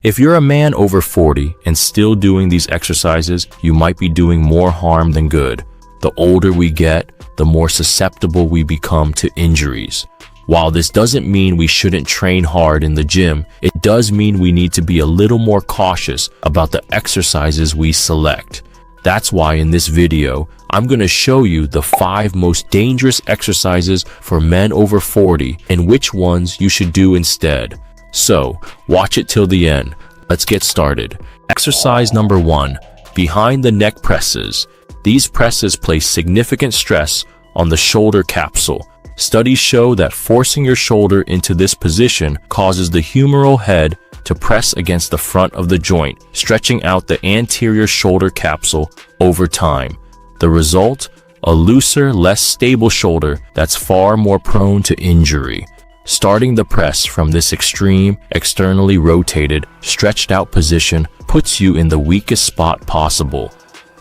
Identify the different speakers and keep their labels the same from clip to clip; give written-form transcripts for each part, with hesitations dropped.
Speaker 1: If you're a man over 40 and still doing these exercises, you might be doing more harm than good. The older we get, the more susceptible we become to injuries. While this doesn't mean we shouldn't train hard in the gym, it does mean we need to be a little more cautious about the exercises we select. That's why in this video, I'm going to show you the 5 most dangerous exercises for men over 40 and which ones you should do instead. So, watch it till the end. Let's get started. Exercise number 1, behind the neck presses. These presses place significant stress on the shoulder capsule. Studies show that forcing your shoulder into this position causes the humeral head to press against the front of the joint, stretching out the anterior shoulder capsule over time. The result? A looser, less stable shoulder that's far more prone to injury. Starting the press from this extreme, externally rotated, stretched out position puts you in the weakest spot possible.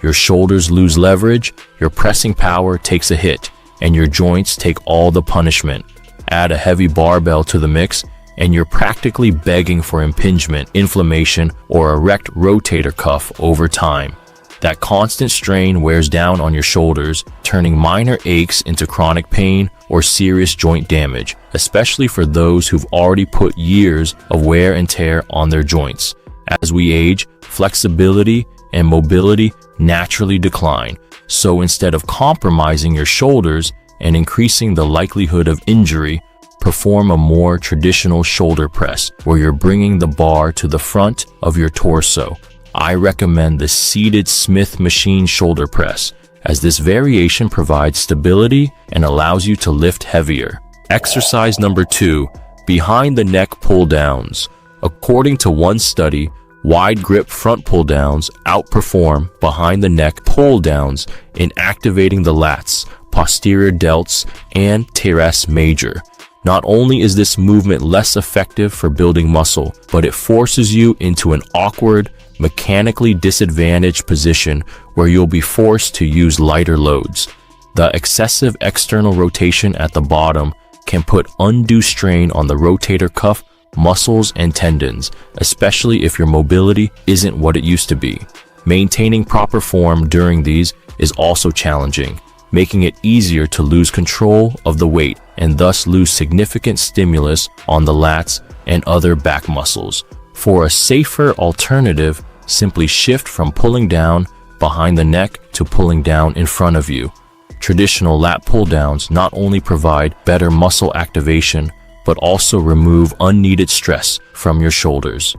Speaker 1: Your shoulders lose leverage, your pressing power takes a hit, and your joints take all the punishment. Add a heavy barbell to the mix, and you're practically begging for impingement, inflammation, or erect rotator cuff over time. That constant strain wears down on your shoulders, turning minor aches into chronic pain or serious joint damage, especially for those who've already put years of wear and tear on their joints. As we age, flexibility and mobility naturally decline. So instead of compromising your shoulders and increasing the likelihood of injury, perform a more traditional shoulder press where you're bringing the bar to the front of your torso. I recommend the seated Smith machine shoulder press, as this variation provides stability and allows you to lift heavier. Exercise number 2, behind the neck pull downs. According to one study, wide grip front pull downs outperform behind the neck pull downs in activating the lats, posterior delts, and teres major. Not only is this movement less effective for building muscle, but it forces you into an awkward, mechanically disadvantaged position where you'll be forced to use lighter loads. The excessive external rotation at the bottom can put undue strain on the rotator cuff, muscles, and tendons, especially if your mobility isn't what it used to be. Maintaining proper form during these is also challenging, making it easier to lose control of the weight and thus lose significant stimulus on the lats and other back muscles. For a safer alternative, simply shift from pulling down behind the neck to pulling down in front of you. Traditional lat pull downs not only provide better muscle activation, but also remove unneeded stress from your shoulders.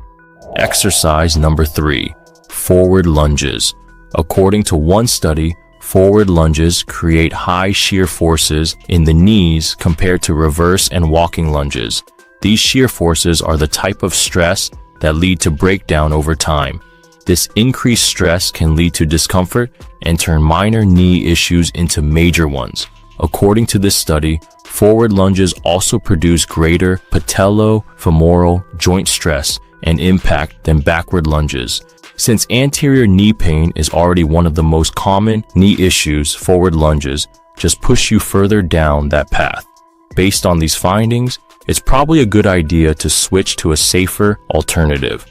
Speaker 1: Exercise number 3, forward lunges. According to one study, forward lunges create high shear forces in the knees compared to reverse and walking lunges. These shear forces are the type of stress that lead to breakdown over time. This increased stress can lead to discomfort and turn minor knee issues into major ones. According to this study, forward lunges also produce greater patellofemoral joint stress and impact than backward lunges. Since anterior knee pain is already one of the most common knee issues, forward lunges just push you further down that path. Based on these findings, it's probably a good idea to switch to a safer alternative.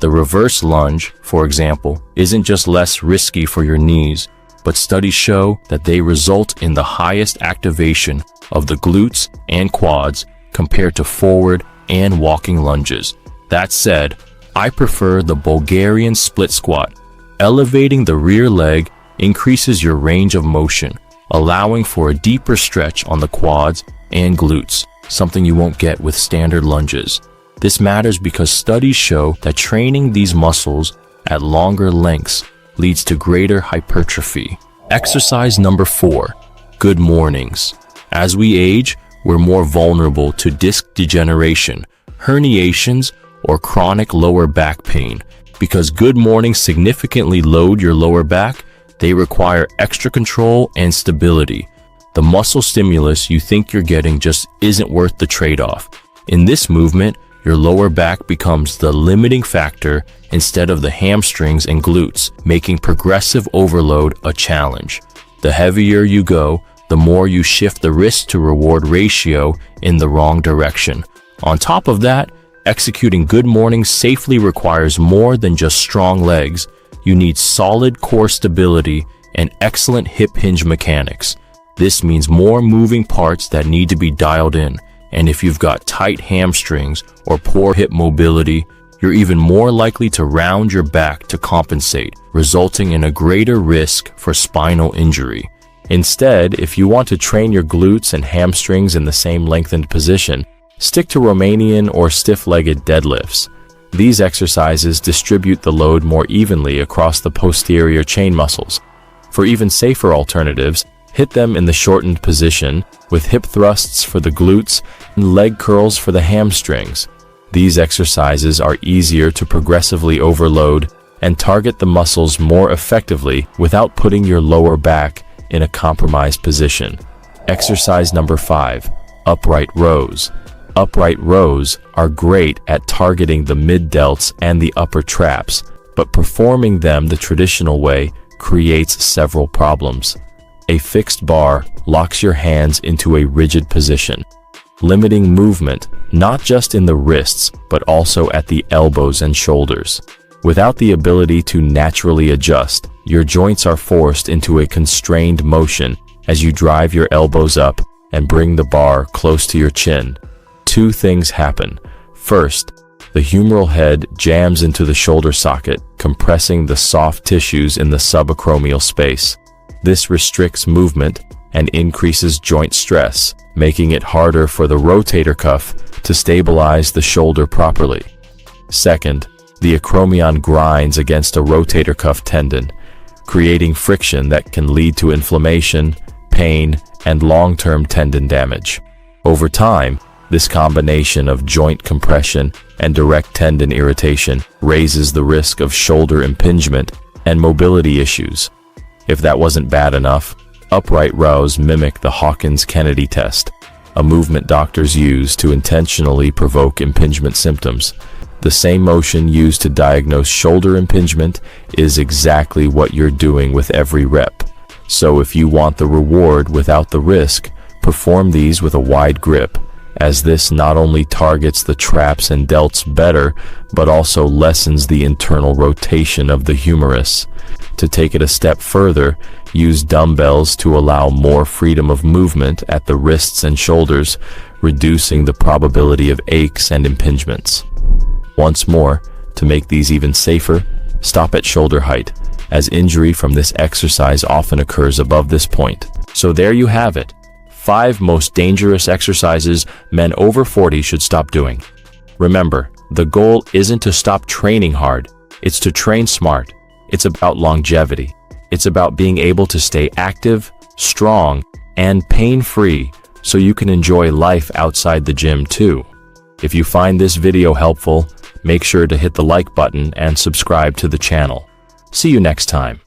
Speaker 1: The reverse lunge, for example, isn't just less risky for your knees, but studies show that they result in the highest activation of the glutes and quads compared to forward and walking lunges. That said, I prefer the Bulgarian split squat. Elevating the rear leg increases your range of motion, allowing for a deeper stretch on the quads and glutes, something you won't get with standard lunges. This matters because studies show that training these muscles at longer lengths leads to greater hypertrophy. Exercise number 4, good mornings. As we age, we're more vulnerable to disc degeneration, herniations, or chronic lower back pain. Because good mornings significantly load your lower back, they require extra control and stability. The muscle stimulus you think you're getting just isn't worth the trade-off. In this movement, your lower back becomes the limiting factor instead of the hamstrings and glutes, making progressive overload a challenge. The heavier you go, the more you shift the risk to reward ratio in the wrong direction. On top of that, Executing good mornings safely requires more than just strong legs. You need solid core stability and excellent hip hinge mechanics. This means more moving parts that need to be dialed in. And if you've got tight hamstrings or poor hip mobility, you're even more likely to round your back to compensate, resulting in a greater risk for spinal injury. Instead, if you want to train your glutes and hamstrings in the same lengthened position, stick to Romanian or stiff-legged deadlifts. These exercises distribute the load more evenly across the posterior chain muscles. For even safer alternatives, hit them in the shortened position with hip thrusts for the glutes and leg curls for the hamstrings. These exercises are easier to progressively overload and target the muscles more effectively without putting your lower back in a compromised position. Exercise number 5, upright rows. Upright rows are great at targeting the mid-delts and the upper traps, but performing them the traditional way creates several problems. A fixed bar locks your hands into a rigid position, limiting movement not just in the wrists but also at the elbows and shoulders. Without the ability to naturally adjust, your joints are forced into a constrained motion as you drive your elbows up and bring the bar close to your chin. Two things happen. First, the humeral head jams into the shoulder socket, compressing the soft tissues in the subacromial space. This restricts movement and increases joint stress, making it harder for the rotator cuff to stabilize the shoulder properly. Second, the acromion grinds against a rotator cuff tendon, creating friction that can lead to inflammation, pain, and long-term tendon damage. Over time, this combination of joint compression and direct tendon irritation raises the risk of shoulder impingement and mobility issues. If that wasn't bad enough, upright rows mimic the Hawkins-Kennedy test, a movement doctors use to intentionally provoke impingement symptoms. The same motion used to diagnose shoulder impingement is exactly what you're doing with every rep. So if you want the reward without the risk, perform these with a wide grip, as this not only targets the traps and delts better, but also lessens the internal rotation of the humerus. To take it a step further, use dumbbells to allow more freedom of movement at the wrists and shoulders, reducing the probability of aches and impingements. Once more, to make these even safer, stop at shoulder height, as injury from this exercise often occurs above this point. So there you have it. 5 most dangerous exercises men over 40 should stop doing. Remember, the goal isn't to stop training hard, it's to train smart. It's about longevity. It's about being able to stay active, strong, and pain-free so you can enjoy life outside the gym too. If you find this video helpful, make sure to hit the like button and subscribe to the channel. See you next time.